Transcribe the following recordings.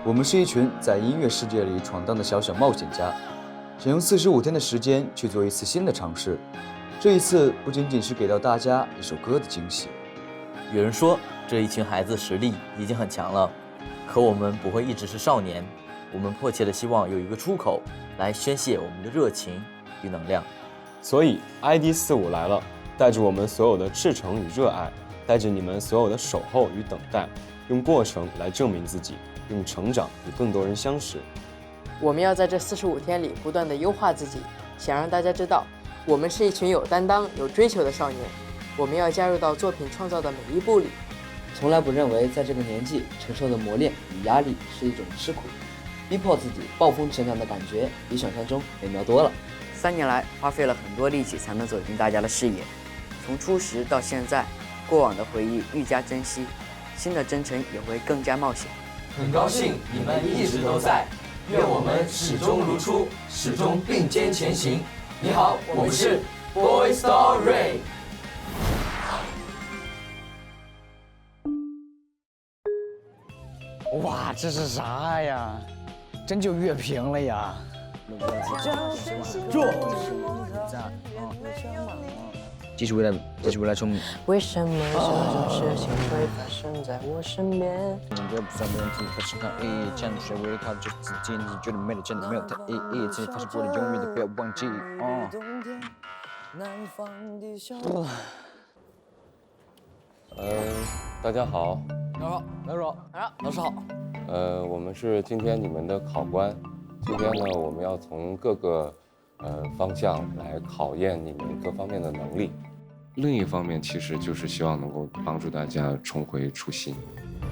我们是一群在音乐世界里闯荡的小小冒险家，想用45天的时间去做一次新的尝试。这一次不仅仅是给到大家一首歌的惊喜。有人说这一群孩子实力已经很强了，可我们不会一直是少年，我们迫切的希望有一个出口来宣泄我们的热情与能量。所以 ID45来了，带着我们所有的赤诚与热爱，带着你们所有的守候与等待，用过程来证明自己，用成长与更多人相识。我们要在这45天里不断地优化自己，想让大家知道，我们是一群有担当、有追求的少年。我们要加入到作品创造的每一步里。从来不认为在这个年纪承受的磨练与压力是一种吃苦，逼迫自己暴风成长的感觉比想象中美妙多了。3年来花费了很多力气才能走进大家的视野，从初识到现在，过往的回忆愈加珍惜，新的征程也会更加冒险。很高兴你们一直都在，愿我们始终如初，始终并肩前行。你好，我们是 Boy Story。哇，这是啥呀？真就乐评了呀！继续未来聪明。为什么这种事情会发生在我身边？这不算没问题，可是看意义，这样的学为了靠着自己，你觉得美丽真的没有太意义，其实它是过的，永远都不要忘记。大家好，老师好。我们是今天你们的考官。今天呢，我们要从各个方向来考验你们各方面的能力。另一方面，其实就是希望能够帮助大家重回初心。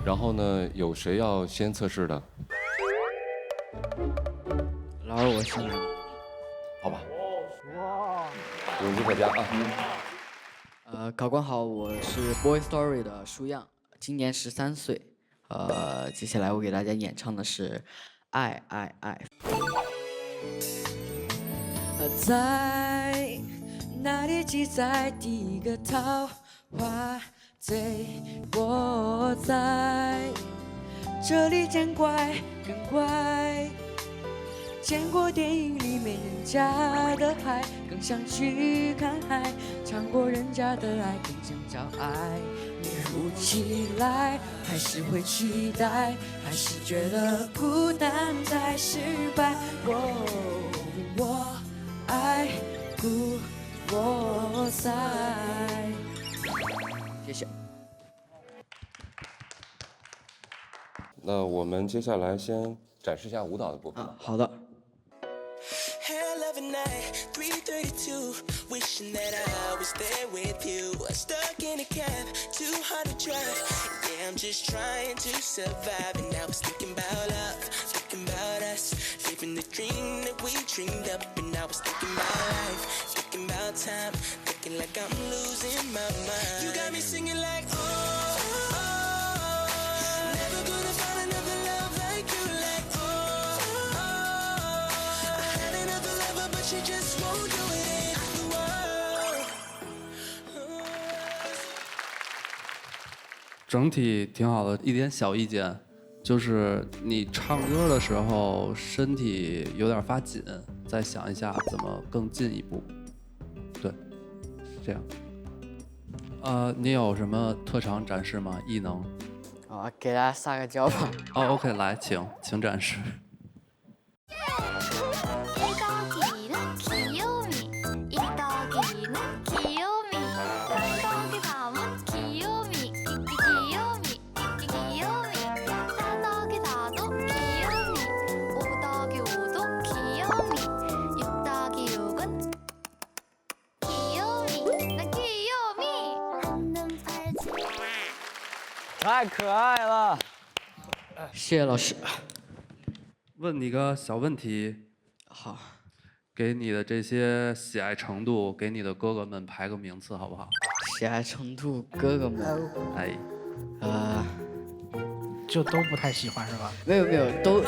然后呢，有谁要先测试的？老二，我先来。好吧。勇气可嘉啊！考官好，我是 Boy Story 的舒漾，今年13岁。接下来我给大家演唱的是《爱爱爱》。在那里记载第一个桃花醉，我在这里见怪更怪，见过电影里面人家的海，更想去看海，尝过人家的爱，更想找爱。你哭起来还是会期待，还是觉得孤单才失败？我爱故我在。谢谢。那我们接下来先展示一下舞蹈的部分。好的。3:32, wishing that I was there with you. Stuck in a cab, too hard to drive. Yeah, I'm just trying to survive. And I was thinking about love, thinking about us, living the dream that we dreamed up. And I was thinking about life, thinking about time, thinking like I'm losing my mind. You got me singing like oh, oh, oh. Never gonna find another love like you, like oh, oh, oh. I had another lover, but she just won't do it. Whoa. 整体挺好的，一点小意见，就是你唱歌的时候身体有点发紧，再想一下怎么更进一步。对，这样。你有什么特长展示吗？艺能？给大家撒个娇吧。OK， 来，请展示。太可爱了！谢谢老师。问你个小问题。好。给你的这些喜爱程度，给你的哥哥们排个名次，好不好？喜爱程度，哥哥们。哎。就都不太喜欢是吧？没有，都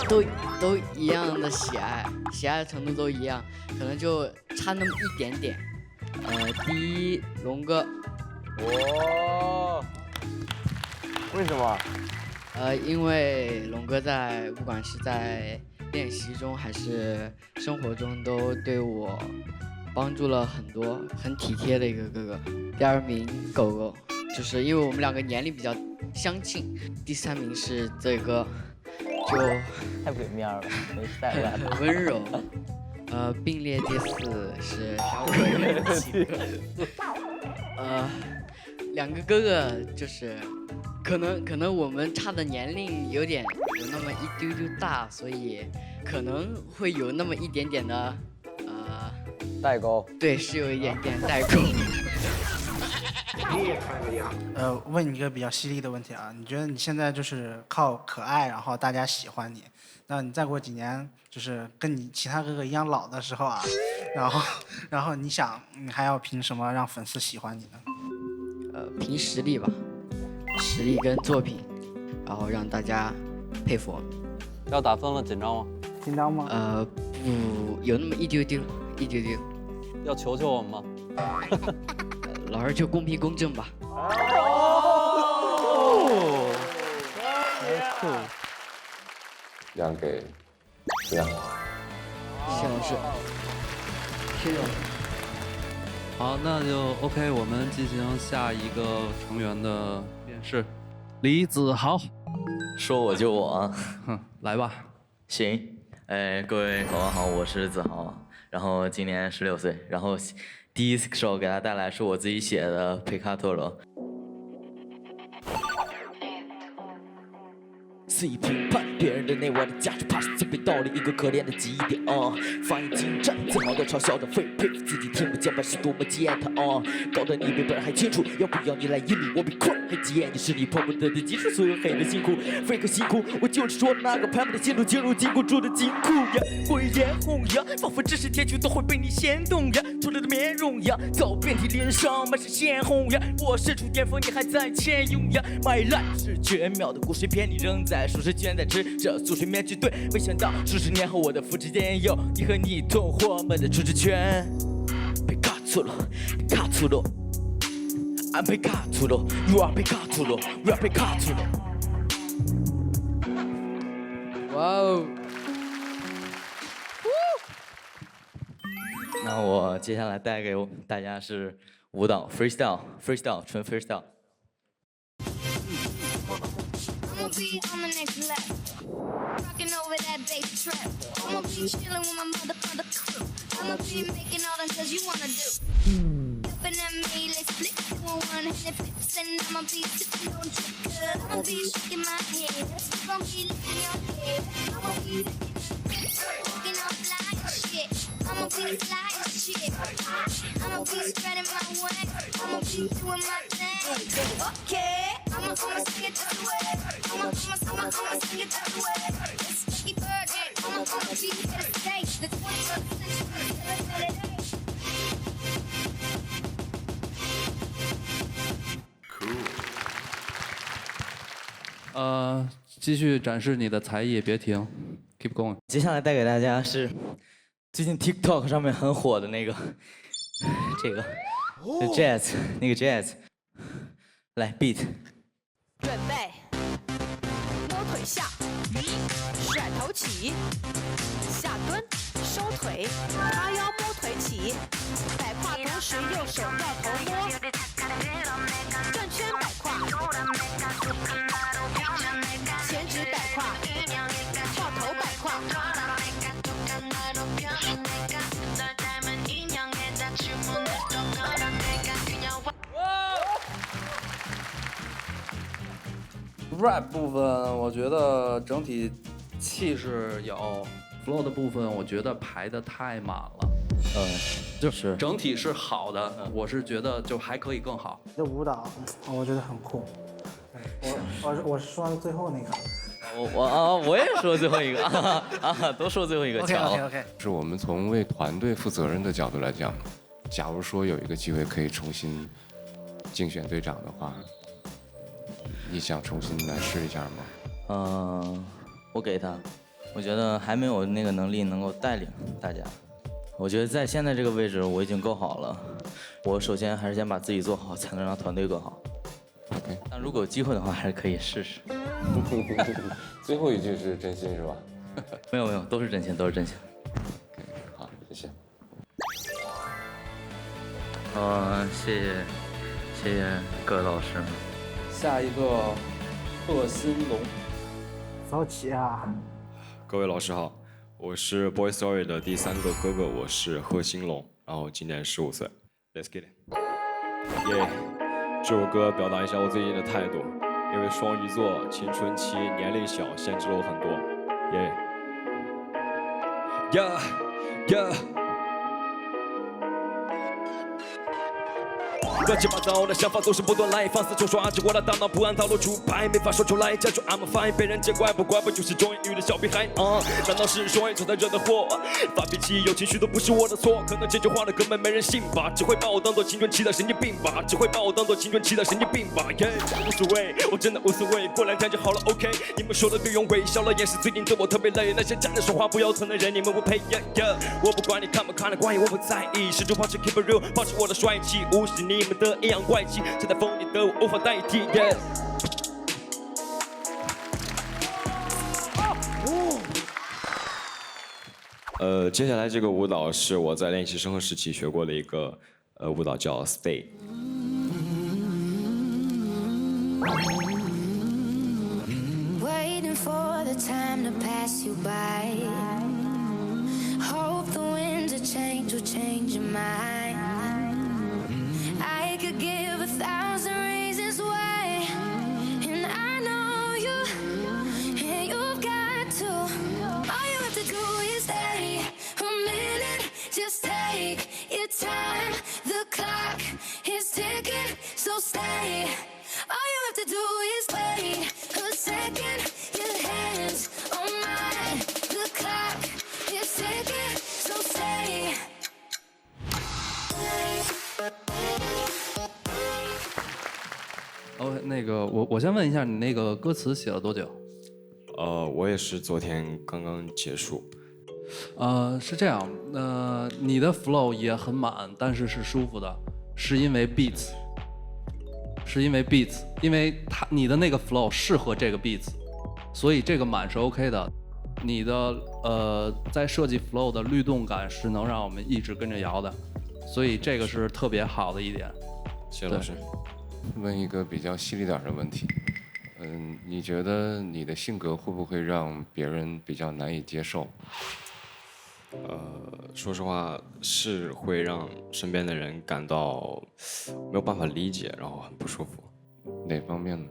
一样的喜爱，喜爱的程度都一样，可能就差那么一点点。第一，龙哥。为什么？因为龙哥不管是在练习中还是生活中，都对我帮助了很多，很体贴的一个哥哥。第2名狗狗，就是因为我们2个年龄比较相近。第3名是这个，就太给面了，没带过来。很温柔。并列第4是小可元气。2个哥哥就是可能我们差的年龄有那么一丢丢大，所以可能会有那么一点点的代沟。对，是有一点点代沟。问你一个比较犀利的问题啊，你觉得你现在就是靠可爱，然后大家喜欢你，那你再过几年就是跟你其他哥哥一样老的时候啊，然后你想你还要凭什么让粉丝喜欢你呢？凭实力吧，实力跟作品，然后让大家佩服我们。要打分了，紧张吗？紧张吗？不，有那么一丢丢。要求求我们吗？老师就公平公正吧。让给这样。谢老师，谢谢老师。好，那就 OK， 我们进行下一个成员的面试。李子豪，说我就我啊，来吧。行，各位考官好，我是子豪，然后今年16岁，然后第一首给大家带来是我自己写的《佩卡托罗》。肆意评判别人的内外的价值，怕是自卑到了一个可怜的极点啊！发言精湛，自豪地嘲笑着废，佩服自己听不见本是多么贱他啊！搞得你比本人还清楚，要不要你来引领我比快？还贱你是你迫不得的基础，所有黑的辛苦，废个辛苦，我就是说那个盘不的线路进入金库住的金库呀！我也眼红呀，仿佛这是天球都会被你掀动呀！出来的面容呀，早遍体鳞伤，满是鲜红呀！我身处巅峰，你还在潜泳呀 ！My life 是绝妙的故事片，你仍在数十卷在吃着素水面具对，没想到数十年后我的复制间有你和你同伙们的出治权。被卡住了，被卡住了 ，I'm 被卡住了 ，You are 被卡住了 ，We are 被卡住了。哇哦！那我接下来带给大家是舞蹈 freestyle， 纯 freestyle。I'ma be on the next level, rocking over that bass trap. I'ma be chilling with my mother crew. I'ma be making all the cause you wanna do. Jumping at me, let's flip to a one-handed flips, and I'ma be sipping on trip. I'ma be shaking my head, you gon' be lifting your head. I'ma be looking all fly and shit. I'ma be fly and shit. I'ma be spreading my wings. I'ma be doing my thing. Okay, I'ma sing it the way. I'ma sing it the way. It's Sticky Birthday. I'ma be here to stay. The 21st century. Cool. 继续展示你的才艺，别停 ，keep going。接下来带给大家是最近 TikTok 上面很火的那个，这个 jazz， 那个 jazz， 来 beat。准备，摸腿下，甩头起，下蹲，收腿，叉腰摸腿起，摆胯同时右手绕头摸，转圈摆胯，前指摆胯，跳头摆胯。rap 部分我觉得整体气势有 ，flow 的部分我觉得排得太满了。就是整体是好的，我是觉得就还可以更好。这舞蹈我觉得很酷。我是说的最后那个。我也说最后一个都说最后一个。OK。是我们从为团队负责任的角度来讲，假如说有一个机会可以重新竞选队长的话。你想重新来试一下吗？我给他，我觉得还没有那个能力能够带领大家。我觉得在现在这个位置我已经够好了，我首先还是先把自己做好，才能让团队更好。OK。但如果有机会的话，还是可以试试。最后一句是真心是吧？没有，都是真心，都是真心。好，谢谢。谢谢各位老师。下一个贺新龙，早起啊！各位老师好，我是 Boy Story 的第3个哥哥，我是贺新龙，然后今年15岁。Let's get it！ 耶、这首歌表达一下我最近的态度，因为双鱼座青春期年龄小，限制了我很多。乱七八糟的想法总是不断来，放肆冲刷着我的大脑，不按套路出牌，没法说出来，假装 I'm fine， 被人见怪不怪，不就是中英语的小屁孩难道是双鱼座才惹的祸？发脾气有情绪都不是我的错，可能这句话的根本没人信吧，只会把我当作青春期的神经病吧，只会把我当作青春期的神经病吧。无所谓，我真的无所谓，过2天就好了。OK， 你们说的对用微笑了掩饰最近的我特别累，那些站着说话不腰疼的人，你们不配。我不管你看不看得惯，我不在意，始终保持 keep it real， 保持我的帅气，无视你们的阴阳怪气，站在风里的我无法代替。接下来这个舞蹈是我在练习生时期学过的一个舞蹈，叫 Stay。Waiting for the time to pass you by. Hope the winds of change will change your mind. I could give 1,000 reasons why, and I know you, and you've got to. All you have to do is stay a minute, just take your time. The clock is ticking, so stay. All you have to do is wait a second. Your hands on mine. The clock is ticking, so stay. 那个我先问一下，你那个歌词写了多久？我也是昨天刚刚结束。是这样，你的 flow 也很满，但是是舒服的，是因为 beats， 因为你的那个 flow 适合这个 beats， 所以这个满是 OK 的。你的在设计 flow 的律动感是能让我们一直跟着摇的，所以这个是特别好的一点。谢老师。问一个比较犀利点的问题，你觉得你的性格会不会让别人比较难以接受？说实话是会让身边的人感到没有办法理解，然后很不舒服。哪方面呢？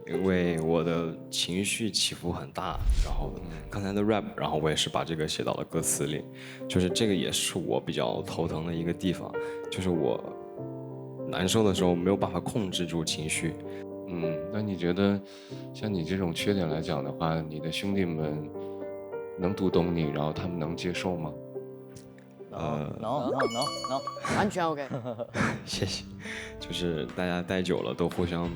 因为我的情绪起伏很大，然后刚才的 rap， 然后我也是把这个写到了歌词里，就是这个也是我比较头疼的一个地方，就是我难受的时候没有办法控制住情绪。那你觉得像你这种缺点来讲的话，你的兄弟们能读懂你，然后他们能接受吗？能，完全 OK。谢谢。就是大家待久了都互相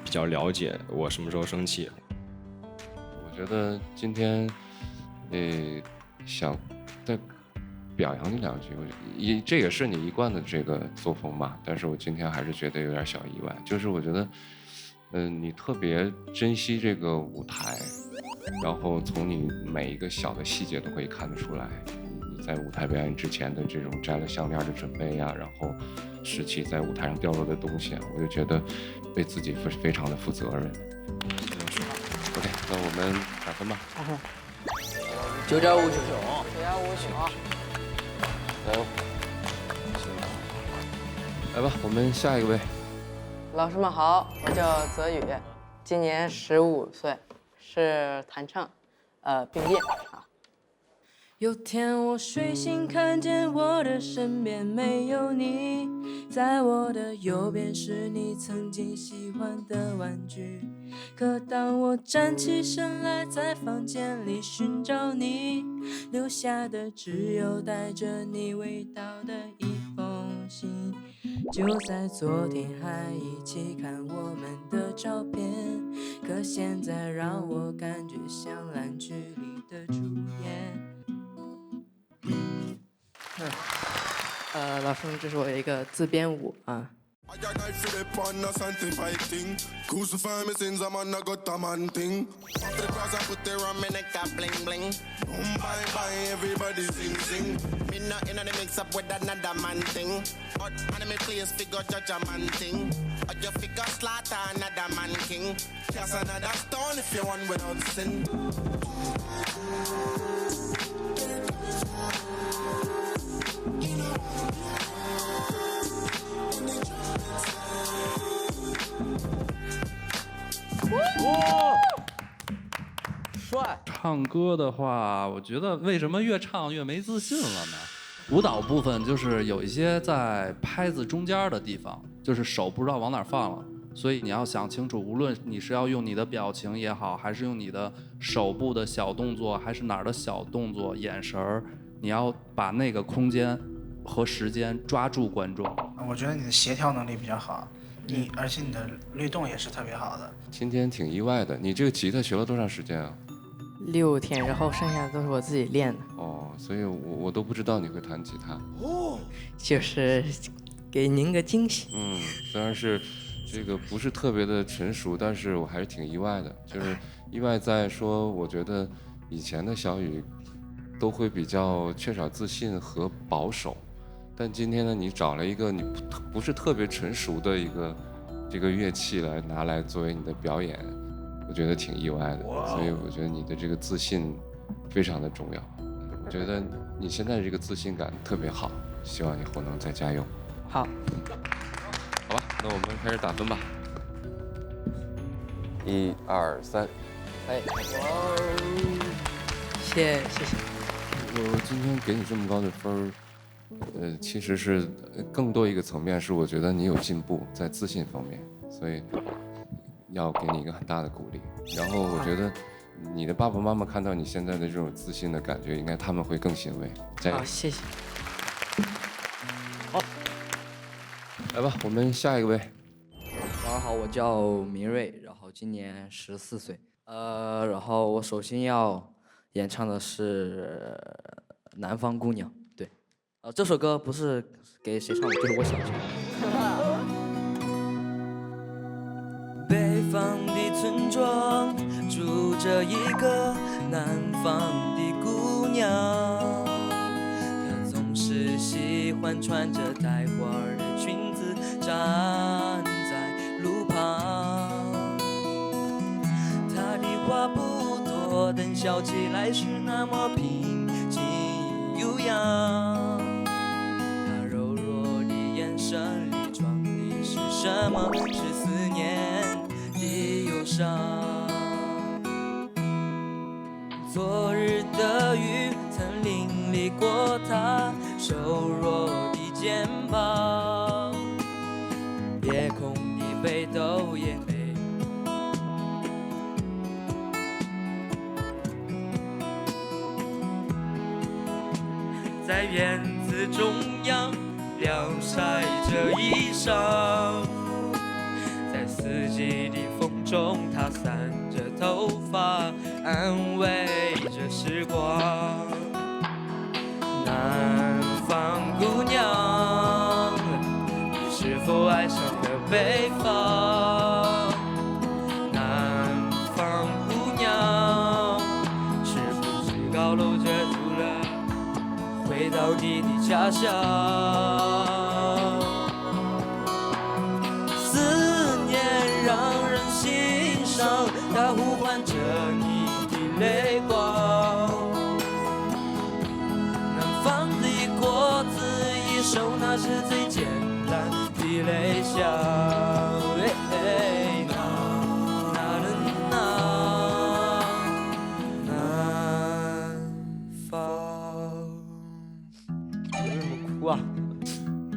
比较了解我什么时候生气。我觉得今天想再表扬你2句，这也是你一贯的这个作风吧，但是我今天还是觉得有点小意外，就是我觉得你特别珍惜这个舞台，然后从你每一个小的细节都可以看得出来，你在舞台表演之前的这种摘了项链的准备呀，然后拾起在舞台上掉落的东西啊，我就觉得对自己非常的负责任。OK， 那我们打分吧。9.59，9.59。来吧，我们下一个位。老师们好，我叫泽宇，今年15岁，是弹唱，并列啊。有天我睡醒，看见我的身边没有你，在我的右边是你曾经喜欢的玩具。可当我站起身来，在房间里寻找你，留下的只有带着你味道的一封信。就在昨天还一起看我们的照片，可现在让我感觉像烂剧里的主演。老师们，这是我的一个自编舞啊， I got knife for the pan, no sanctified thing. Crucify me sins, I'm on a got a man thing. Off the cross, I put the rum in a cap bling bling. Bye bye, everybody sing sing. Me not in the mix up with another man thing. But enemy place figure judge a man thing. Or you figure slaughter another man king. Cast another stone if you want without sin.哇，帅！唱歌的话，我觉得为什么越唱越没自信了呢？舞蹈部分就是有一些在拍子中间的地方，就是手不知道往哪儿放了，所以你要想清楚，无论你是要用你的表情也好，还是用你的手部的小动作，还是哪儿的小动作、眼神儿，你要把那个空间和时间抓住观众。我觉得你的协调能力比较好。而且你的律动也是特别好的。今天挺意外的，你这个吉他学了多长时间啊？6天，然后剩下的都是我自己练的。哦，所以我都不知道你会弹吉他。哦，就是给您个惊喜。虽然是这个不是特别的成熟，但是我还是挺意外的，就是意外在说，我觉得以前的小雨都会比较缺少自信和保守。但今天呢，你找了一个你不是特别成熟的这个乐器来拿来作为你的表演，我觉得挺意外的。所以我觉得你的这个自信非常的重要。我觉得你现在这个自信感特别好，希望以后能再加油。好，好吧，那我们开始打分吧。1、2、3。哎，谢谢。我今天给你这么高的分儿。其实是更多一个层面是，我觉得你有进步在自信方面，所以要给你一个很大的鼓励。然后我觉得你的爸爸妈妈看到你现在的这种自信的感觉，应该他们会更欣慰。加油！好，谢谢。好，来吧，我们下一个位。早上好，我叫明瑞，然后今年14岁。然后我首先要演唱的是《南方姑娘》。这首歌不是给谁唱的，就是我想唱。北方的村庄住着一个南方的姑娘，她总是喜欢穿着带花的裙子站在路旁。她的话不多，但笑起来是那么平静悠扬。身里装的是什么？是思念的忧伤。昨日的雨曾淋漓过她瘦弱的肩膀，夜空的北斗也没在院子中央晾晒着衣裳，在四季的风中，她散着头发，安慰着时光。南方姑娘，你是否爱上了北方？南方姑娘，是不是高楼遮住了回到你的家乡？它呼唤着你的泪光，南方的果子一熟，那是最简单的泪香。南方。为什么哭啊？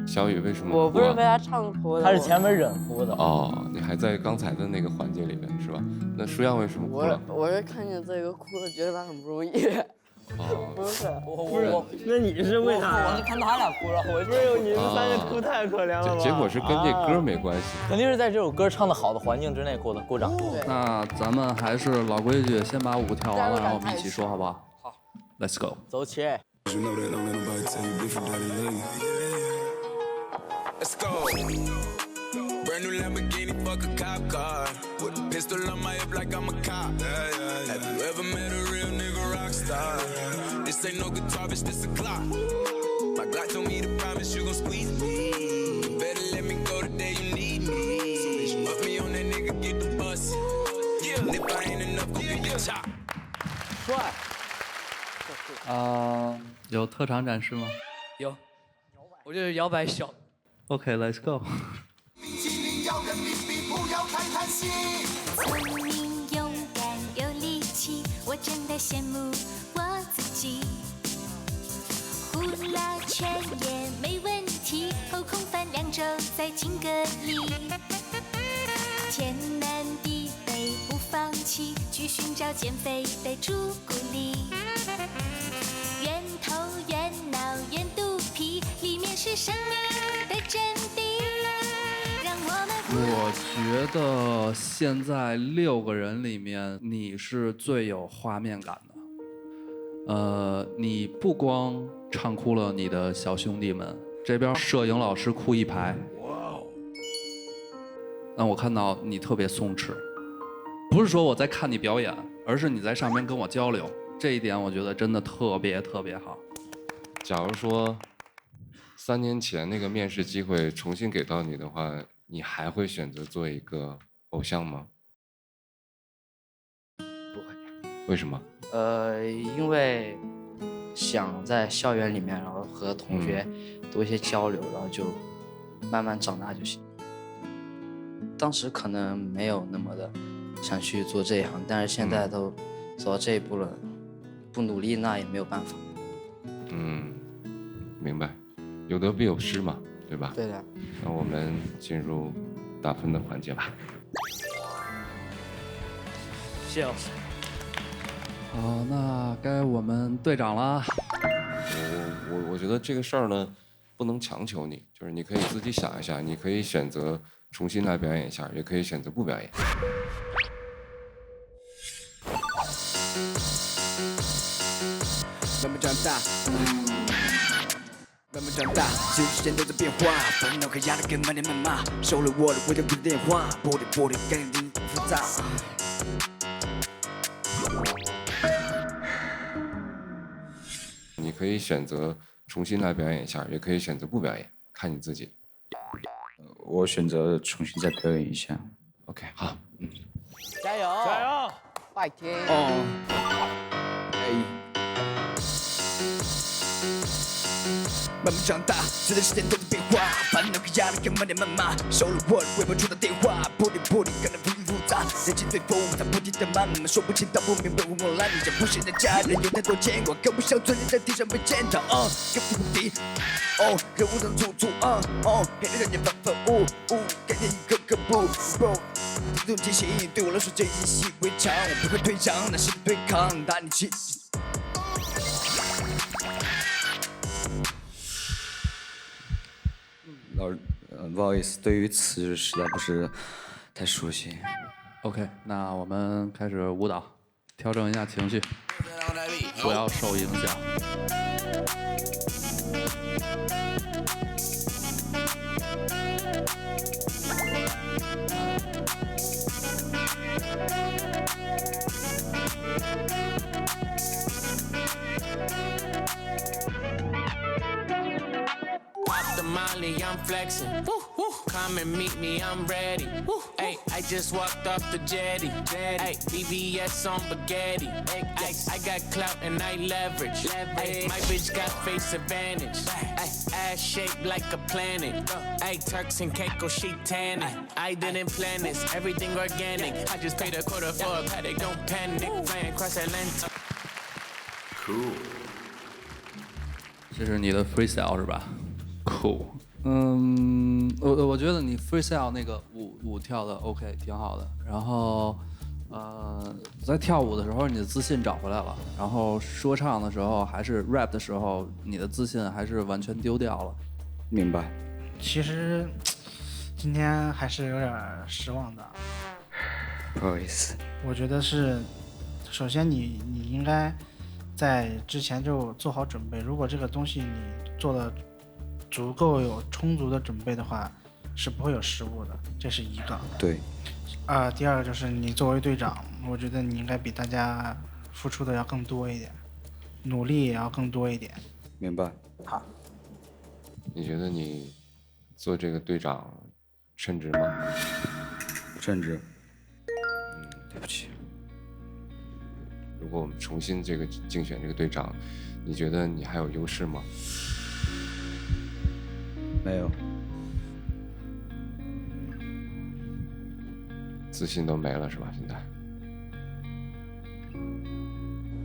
小雨为什么哭啊？我不是被他唱哭的，他是前面忍哭的。哦，你还在刚才的那个环节里面是吧？那舒阳为什么哭了？我是看见这个哭的，觉得他很不容易。哦，不是，那你是为啥？我是看他俩哭了，我不是你们三个哭太可怜了吧？结果是跟这歌没关系，肯定是在这首歌唱的好的环境之内哭的，鼓掌。那咱们还是老规矩，先把舞跳完了，然后我们一起说，好不好？好 ，Let's go。走起。Let's go. Brand new Lamborghini, fuck a cop car. With a pistol on my hip like I'm a cop. Have you ever met a real nigga rock star? This ain't no guitar, bitch, this a clock. My Glock told me to promise you gon' squeeze me. Better let me go the day you need me. So bitch, fuck me on that nigga, get the bus. Yeah, and if I ain't enough, go get your top. 帅。有特长展示吗有，我就是摇摆小。？OK，Let's go。聪明、勇敢、有力气，我真的羡慕我自己。呼啦圈也没问题，后空翻2周在金阁里。天南地北不放弃，去寻找减肥的朱古力。圆头、圆脑、圆肚皮，里面是生命的真谛。让我们我觉得现在6个人里面，你是最有画面感的。你不光唱哭了你的小兄弟们，这边摄影老师哭一排。那我看到你特别松弛，不是说我在看你表演，而是你在上面跟我交流，这一点我觉得真的特别特别好。假如说3年前那个面试机会重新给到你的话，你还会选择做一个偶像吗？不会。为什么？因为想在校园里面，然后和同学多一些交流，然后就慢慢长大就行。当时可能没有那么的想去做这一行，但是现在都走到这一步了，不努力那也没有办法。明白，有得必有失嘛，对吧？对的。那我们进入打分的环节吧。谢老师。好，那该我们队长了。我觉得这个事儿呢，不能强求你，就是你可以自己想一下，你可以选择重新来表演一下，也可以选择不表演。慢慢长大，慢慢长大，随着时间都在变化，烦恼和压力跟满天谩骂，收了我的回头不的电话，玻璃感觉挺复杂。你可以选择重新来表演一下，也可以选择不表演，看你自己。我选择重新再表演一下。OK， 好，加油！加油！拜天！慢慢长大，随着时间都在变化，烦恼和压力跟满天谩骂，收了我的微博出的电话，玻璃感觉挺复杂，人情对风，它不停的慢，说不清道不明白我莫烂，这不是人家人有太多牵挂，更不想存在地上被践踏，跟不敌，人物当处处，黑的让人反复，改变一个不，这种进行对我来说这已习以为常，我不会退让，那是对抗，大力气。不好意思，对于词实在不是太熟悉。OK， 那我们开始舞蹈，调整一下情绪，不要受影响。Molly, I'm flexing. Come and meet me, I'm ready. Ay, I just walked off the jetty. Ay, BBS on spaghetti. I got clout and I leverage. Ay, my bitch got face advantage. Ay, ass shaped like a planet. Ay, Turks and Caicos, she tanning. I didn't plan this, everything organic. I just paid a quarter for a paddock, don't panic. Flying across Atlantic. Cool. 这是你的 freestyle 是吧？Cool， 我觉得你 freestyle 那个舞跳的 OK， 挺好的。然后，在跳舞的时候你的自信找回来了，然后说唱的时候还是 rap 的时候，你的自信还是完全丢掉了。明白。其实今天还是有点失望的。不好意思。我觉得是，首先你应该在之前就做好准备，如果这个东西你做的足够有充足的准备的话，是不会有失误的，这是一个。对。第二个就是你作为队长，我觉得你应该比大家付出的要更多一点，努力也要更多一点。明白。好。你觉得你做这个队长称职吗？不称职。对不起。如果我们重新竞选这个队长，你觉得你还有优势吗？没有。自信都没了是吧？现在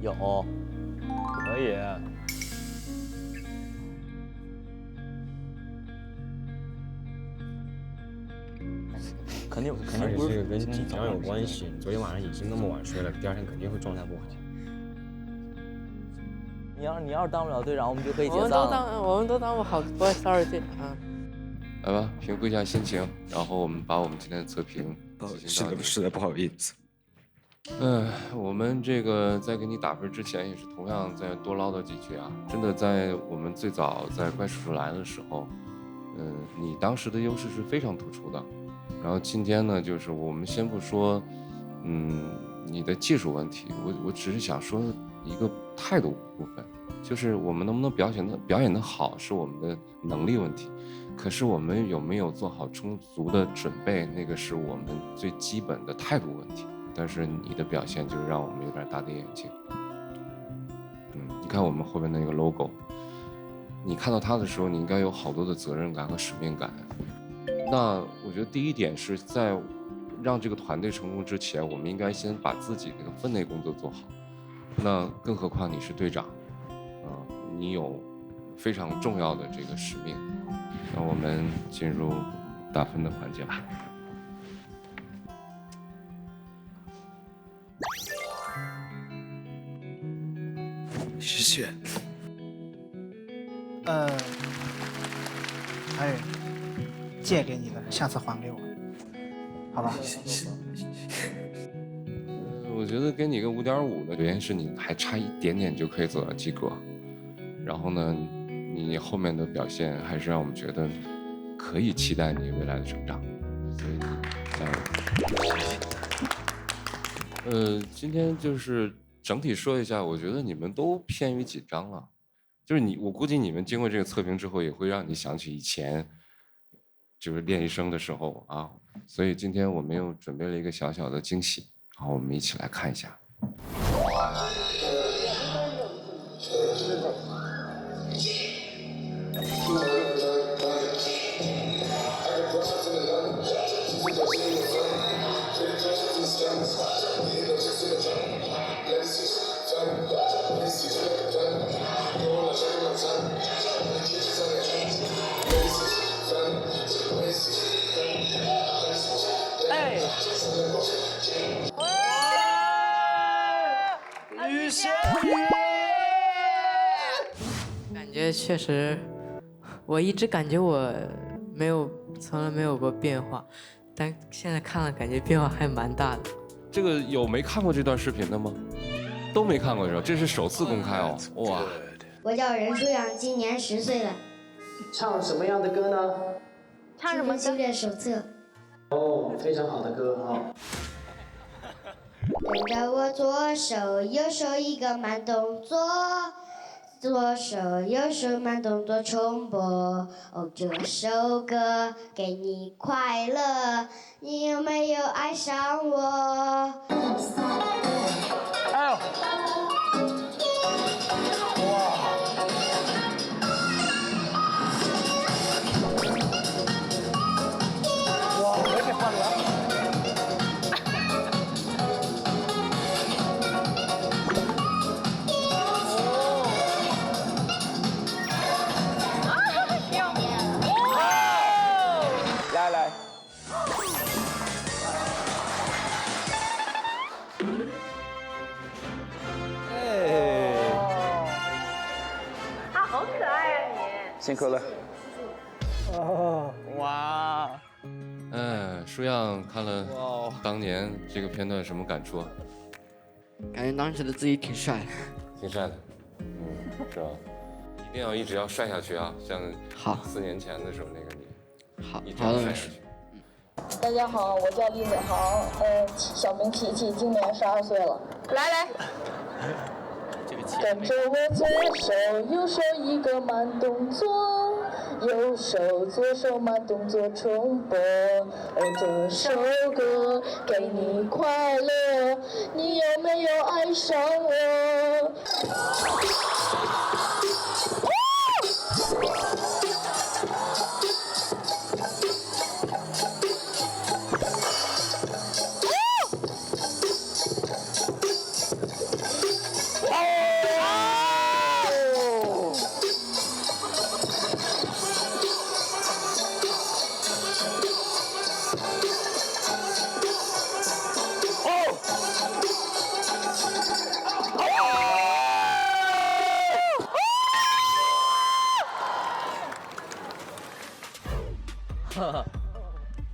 有，可以。肯定不是跟紧张有关系。昨天晚上已经那么晚睡了，第二天肯定会状态不好。你要是当不了队长，我们就可以解散了。我们都当不好 Boy Story 队长。来吧，评估一下心情，然后我们把我们今天的测评是的，不好意思。我们这个在给你打分之前，也是同样再多唠叨几句啊。真的，在我们最早在怪叔叔来的时候，你当时的优势是非常突出的。然后今天呢，就是我们先不说，你的技术问题，我只是想说一个态度部分，就是我们能不能表演得好是我们的能力问题，可是我们有没有做好充足的准备，那个是我们最基本的态度问题。但是你的表现就让我们有点大跌眼镜。你看我们后面的那个 logo， 你看到它的时候，你应该有好多的责任感和使命感。那我觉得第一点是在让这个团队成功之前，我们应该先把自己那个分内工作做好。那更何况你是队长，你有非常重要的这个使命。那我们进入打分的环节吧。谢谢。哎，借给你的，下次还给我，好吧？我觉得给你个5.5的原因是你还差一点点就可以走到及格，然后呢，你后面的表现还是让我们觉得可以期待你未来的成长，所以你加油。今天就是整体说一下，我觉得你们都偏于紧张了，就是我估计你们经过这个测评之后，也会让你想起以前就是练习生的时候啊，所以今天我们又准备了一个小小的惊喜，然后我们一起来看一下。感觉确实，我一直感觉我从来没有过变化，但现在看了感觉变化还蛮大的。这个有没看过这段视频的吗？都没看过是吧？这是首次公开哦，哇！我叫任舒阳，今年10岁了。唱什么样的歌呢？唱什么修炼手册。哦，非常好的歌啊。跟着我左手右手一个慢动作，左手右手慢动作重播。哦，这首歌给你快乐，你有没有爱上我？哎呦！哇！我也换了。来，啊，好可爱啊你！辛苦了。哦，哇！舒阳看了当年这个片段什么感触？感觉当时的自己挺帅的。挺帅的，是吧？一定要一直要帅下去啊！像4年前的时候那个你。好的。大家好，我叫李子豪，小名琪琪，今年12岁了。来，跟着我左手右手一个慢动作，右手左手慢动作重播。这首歌给你快乐，你有没有爱上我？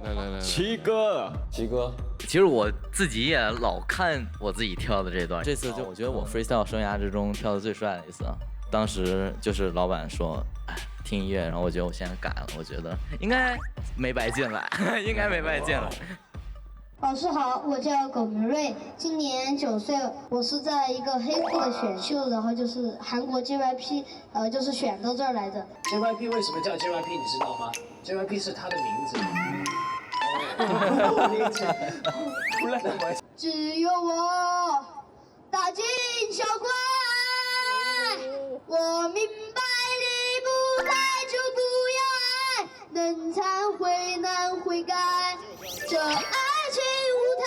来，七哥，其实我自己也老看我自己跳的这段，这次就我觉得我 freestyle 生涯之中跳的最帅的一次啊！当时就是老板说，哎，听音乐，然后我觉得我现在改了，我觉得应该没白进来，应该没白进来。老师好，我叫苟明瑞，今年9岁，我是在一个黑裤的选秀，然后就是韩国 JYP，就是选到这儿来的。JYP 为什么叫 JYP 你知道吗 ？JYP 是他的名字。只有我大惊小怪，我明白离不开就不要爱，能忏悔难悔改，这爱情舞台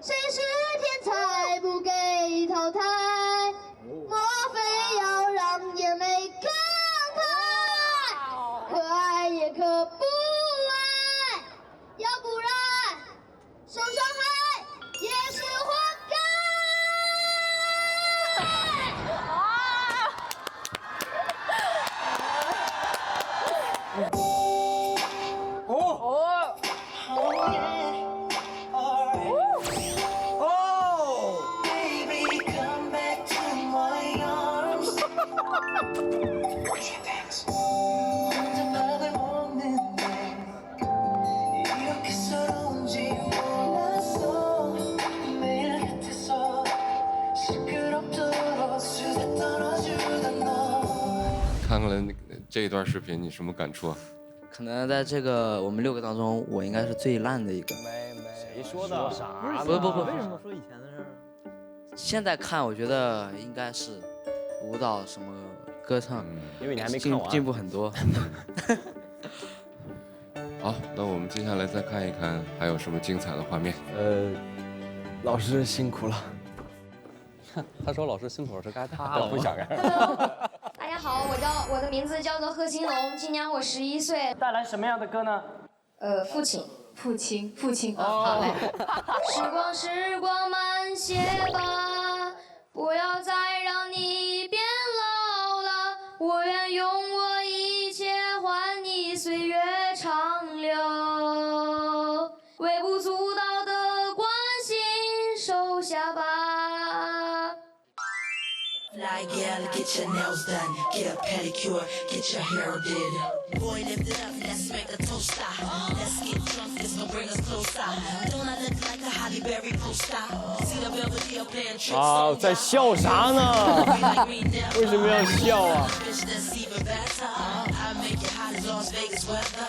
谁是天才不给淘汰？莫非要让眼泪慷慨？可爱也可不爱，要不然受伤害也是活该。看了这一段视频，你什么感触啊？可能在这个我们6个当中，我应该是最烂的一个。谁说的？不，为什么说以前的事儿？现在看，我觉得应该是舞蹈什么歌唱，因为你还没看完，进步很多。好，那我们接下来再看一看还有什么精彩的画面。老师辛苦了。他说老师辛苦是该他了，不想干。大家好，我的名字叫做贺新龙，今年我11岁。带来什么样的歌呢？父亲啊，好嘞。时光慢些吧，不要再让你变老了，我愿用我一切换你岁月长流，微不足道的关心收下吧。Fly gal, get your nails done, get a pedicure, get your hair did. Boy, lift it up, let's make a toast stop. Let's get drunk, this gon' bring us closer. Don't I look like a Halle Berry poster? See the Belvedere playing tricks. 啊，在笑啥呢？为什么要笑啊？ I make it hot as Las Vegas weather.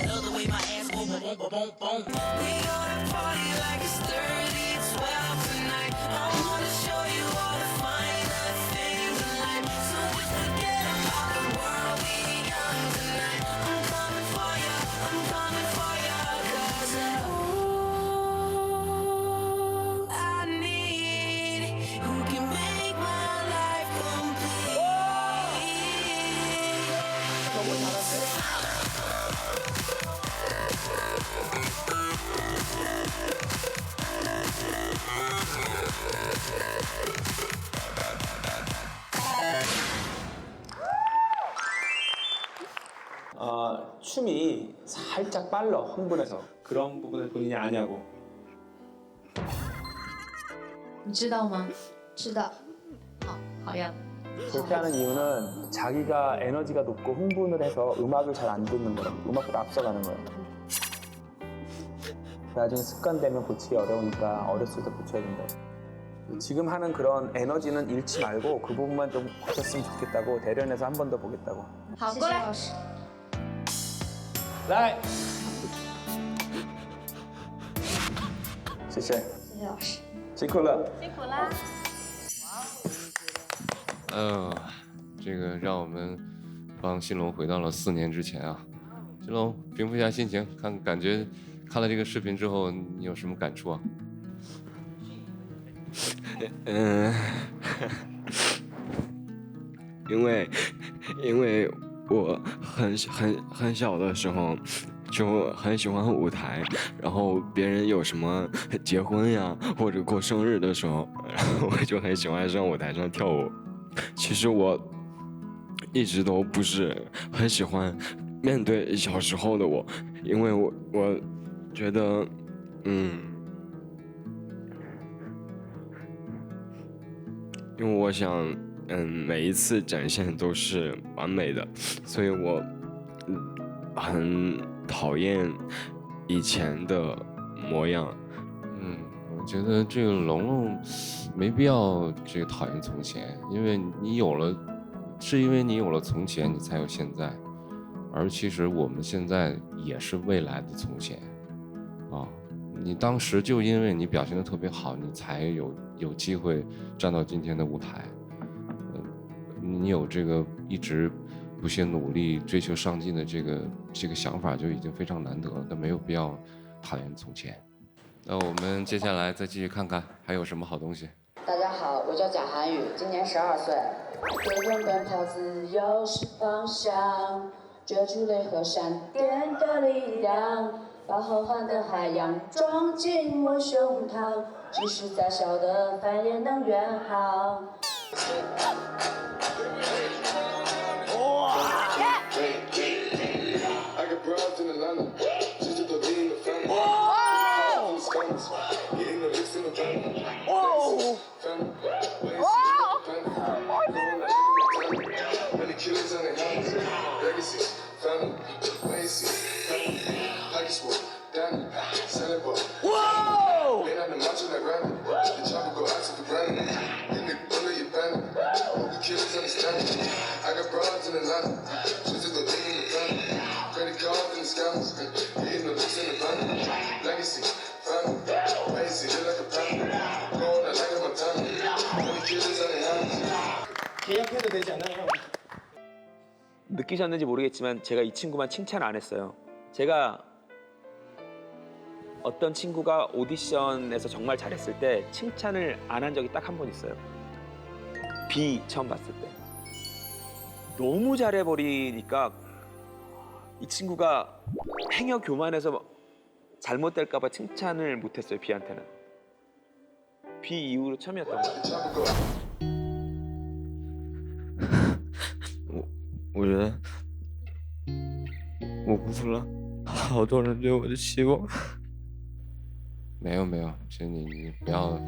Love the way my ass boom, boom, boom, boom, boom. We gonna party like it's 30-12 tonight. I wanna show you all the finer things in life. So we forget about the world, we young tonight. I'm coming for ya, I'm coming for ya. 'Cause I need who can make my life complete. ， 춤이 살짝 빨라 흥분해서 그런 부분을 본인이 아냐고. 你知道吗？知道。好呀。 그렇게 하는 이유는 자기가 에너지가 높고 흥분을 해서 음악을 잘 안 듣는 거예요. 음악보다 앞서가는 거예요. 나중에 습관되면 고치기 어려우니까 어렸을 때 고쳐야 된다고. 지금 하는 그런 에너지는 잃지 말고 그 부분만 좀 고쳤으면 좋겠다고 대련해서 한 번 더 보겠다고. 好，过来。来，谢谢，谢谢老师，辛苦了。辛苦啦。这个让我们帮新龙回到了4年之前啊。新龙，平复一下心情，感觉看了这个视频之后，你有什么感触啊？因为我很小的时候就很喜欢舞台，然后别人有什么结婚呀或者过生日的时候，然后我就很喜欢上舞台上跳舞。其实我一直都不是很喜欢面对小时候的我，因为我觉得因为我想每一次展现都是完美的，所以我很讨厌以前的模样。我觉得这个龙龙没必要这个讨厌从前，因为你有了，是因为你有了从前，你才有现在，而其实我们现在也是未来的从前啊。你当时就因为你表现得特别好，你才有机会站到今天的舞台。你有这个一直不懈努力、追求上进的这个想法，就已经非常难得了，但没有必要讨厌从前。那我们接下来再继续看看还有什么好东西。大家好，我叫贾涵宇，今年12岁。有种奔跑自由是方向，追逐雷和闪电的力量，把浩瀚的海洋装进我胸膛，即使再小的帆也能远航。느끼셨는지 모르겠지만 제가 이 친구만 칭찬 안 했어요. 제가 어떤 친구가 오디션에서 정말 잘했을 때 칭찬을 안 한 적이 딱 한 번 있어요. B 처음 봤을 때. 너무 잘해버리니까 이 친구가 행여 교만해서 잘못될까 봐 칭찬을 못했어요, B한테는. B 이후로 처음이었던 것 같아요. 我觉得我辜负了好多人对我的期望。没有，其实你不要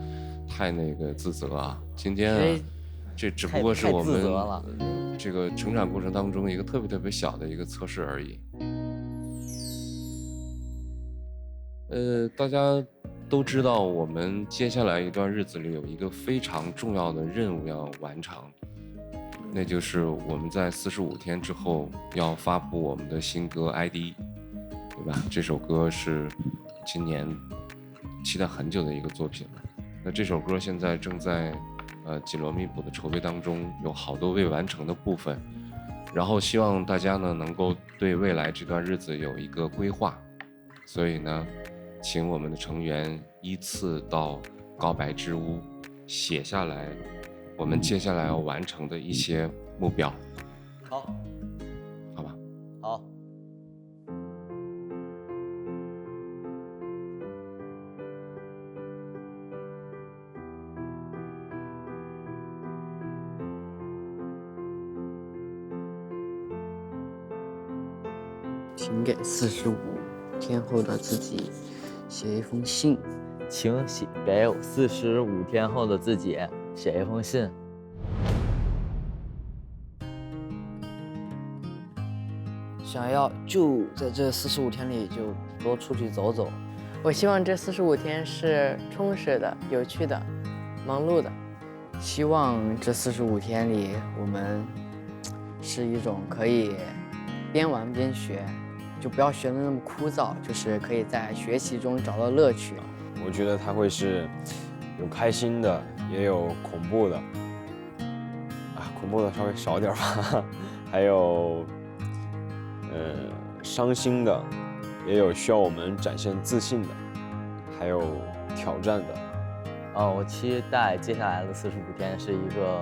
太那个自责啊。今天啊，这只不过是我们这个成长过程当中一个特别小的一个测试而已。大家都知道，我们接下来一段日子里有一个非常重要的任务要完成。那就是我们在45天之后要发布我们的新歌《ID》，对吧？这首歌是今年期待很久的一个作品了。那这首歌现在正在紧锣密鼓的筹备当中，有好多未完成的部分。然后希望大家呢能够对未来这段日子有一个规划。所以呢，请我们的成员依次到告白之屋写下来。我们接下来要完成的一些目标。好，好吧。好。请给45天后的自己写一封信。请给45天后的自己写一封信。想要就在这45天里就多出去走走。我希望这45天是充实的、有趣的、忙碌的。希望这45天里，我们是一种可以边玩边学，就不要学得那么枯燥，就是可以在学习中找到乐趣。我觉得它会是有开心的，也有恐怖的，恐怖的稍微少点吧，还有伤心的，也有需要我们展现自信的，还有挑战的。我期待接下来的45天是一个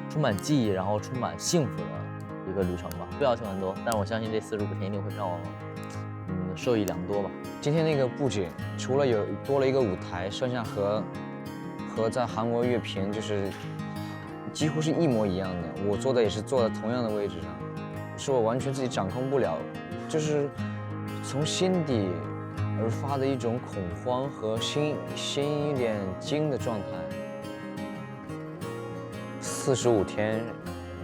充满记忆，然后充满幸福的一个旅程吧。不要求很多，但是我相信这45天一定会让我受益良多吧。今天那个布景除了多了一个舞台，剩下和在韩国乐评就是几乎是一模一样的。我坐的也是坐在同样的位置上，是我完全自己掌控不了，就是从心底而发的一种恐慌和心一点惊的状态。45天，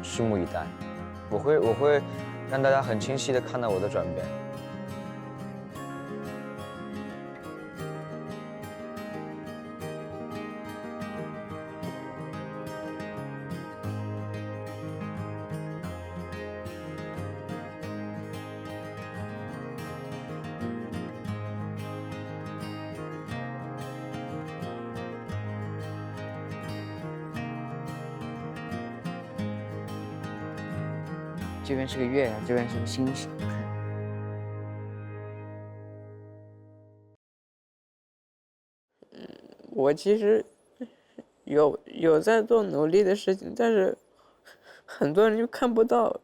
拭目以待，我会让大家很清晰的看到我的转变。这边是个月亮，这边是个星星。我其实有在做努力的事情，但是很多人就看不到。